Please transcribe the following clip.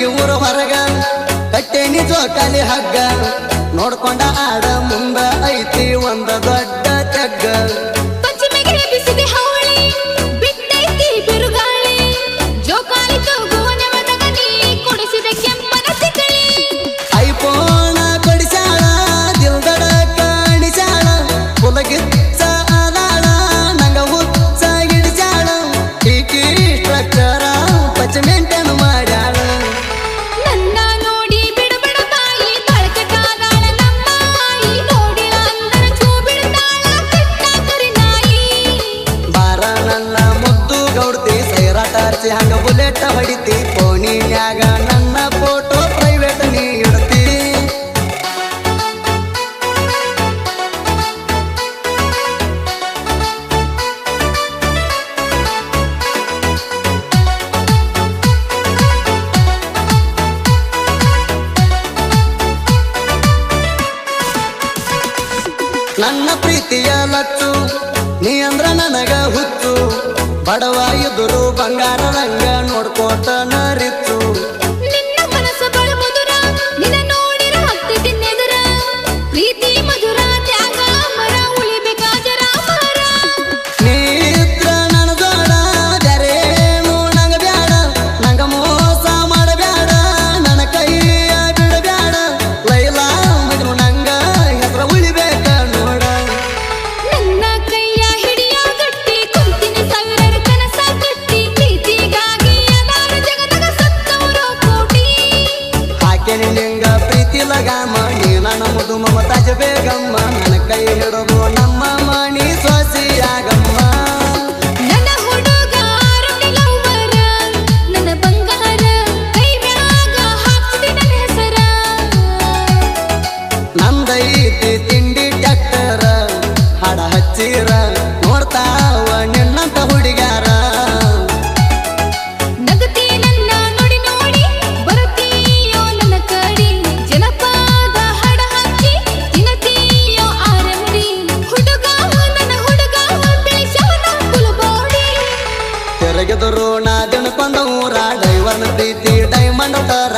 ಮನೆಗೆ ಊರ ಹೊರಗ ಕಟ್ಟೇನಿ ಜೋಕಾಲಿ ಹಗ್ಗ ನೋಡ್ಕೊಂಡ ಆಡ ಮುಂದ ಐತಿ ಒಂದ ದೊಡ್ಡ ತೆಗ್ಗ ಐಪೋಣ ಕೊಡಿಸಾಳ ದಿಲ್ದಡ ಕಾಣಿಸಾಳ ಪುಲಗಿಚ್ಚ ಆದಾಳ ನಂಗ ಹುಚ್ಚ ಗಿಡಿಸಾಳ ಈಕಿ ಸ್ಟ್ರಕ್ಚರ ಪಚ ಮೇಂಟೇನ್ ಮಾಡ್ಯಾಳ ನನ್ನ ನೋಡಿ ಬಿಡಬಿಡ ತಾಯಿ ತಳಕಟಾದಾಳ ನಮ್ಮ ಆಯಿ ನೋಡಿಳ ಅಂದರ ಚೂ ಬಿಡ್ತಾಳ ಕೆಟ್ಟ ಕರಿ ನಾಯಿ ಬಾರ ನನ್ನ ಮುದ್ದು ಗೌಡ್ತಿ ಸೈರಾಟ ಹರ್ಚಿ ಹಂಗ ಬುಲೆಟ್ ಹೊಡಿತಿ ಫೋನಿನ್ಯಾಗ ನನ್ನ ಫೋಟೋ ಪ್ರೈವೇಟ್ ನೀ ಇಡ್ತಿ ನನ್ನ ಪ್ರೀತಿಯ ಲಚ್ಚು ನೀ ಅಂದ್ರ ನನಗ ಹುಚ್ಚು ಬಡವ ಎದುರು ಬಂಗಾರ ರಂಗ ನೋಡ್ಕೋತ ನರಿತ್ತು ನಿನ್ನ ಮನಸ್ಸು ಬಳ ಮಧುರ ನಿನ್ನ ನೋಡಿರ ಹತ್ತಿದ್ದಿ ನೆದರ ಪ್ರೀತಿ ಮಧುರ ತ್ಯಾಗ ಮರ ಉಳಿಬೇಕಾಜರ ಮರ ನೀತ್ರ ನನ್ನ ಜೋಡ ಜರೇನು ನಂಗ ಬ್ಯಾಡ ನಂಗ ಮೋಸ ಮಾಡಬ್ಯಾಡ ನನ್ನ ಕೈಯ ಬಿಡಬ್ಯಾಡ ಲೈಲಾ ಮಜನು ನಂಗ ಹೆಸರ ಉಳಿಬೇಕ ನೋಡ ನನ್ನ ಕೈಯ ಹಿಡಿಯ ಗಟ್ಟಿ ಕುಂತಿನಿ ಸಾವಿರ ಕನಸ ಕಟ್ಟಿ ಪ್ರೀತಿಗಾಗಿ ಅದಾರ ಜಗದಾಗ ಸತ್ತವರು ಕೋಟಿ ಹಾಕೇನಿ ನಿಂಗ ಪ್ರೀತಿ ಲಗಾಮ ನೀ ನನ್ನ ಮುದು ಮಮತಾಜ ಬೇಗಮ್ಮ ನನ್ನ ಕೈ ಹಿಡಿದು ನಮ್ಮ ಮಣಿ ಸೊಸಿಯಾಗಮ್ಮ ನನ್ನ ಹುಡುಗ ಆರೋಡಿ ಲವ್ವರ ನನ್ನ ಬಂಗಾರ ಕೈ ಮ್ಯಾಗ ಹಾಕ್ಸಿದಿ ನನ್ನ ಹೆಸರ ನಂದೈತಿ ತಿಂಡಿ ಟ್ಯಾಕ್ಟರ ಹಾಡ ಹಚ್ಚಿರ ನೋಡ್ತಾವ ನಿನ್ನಂತ ಹುಡುಗ್ಯಾರ ನಗತಿ ನನ್ನ ನೋಡಿ ನೋಡಿ ಬರುತ್ತೀಯೋ ನನ್ನ ಕಡಿ ಜನಪದ ಹಾಡ ಹಚ್ಚಿ ತಿನ್ನತೀಯೋ ಆರಂಡಿ ಹುಡುಗ ನನ್ನ ಹುಡುಗ ತಿಳಿಸವನ ಕುಲಬೋಡಿ ತಿರುಗಿದ್ರು ನಾ ದಿನಕೊಂಡ ಊರ ಡೈವರ್ನ ಪ್ರೀತಿ ಡೈಮಂಡ್ ತರ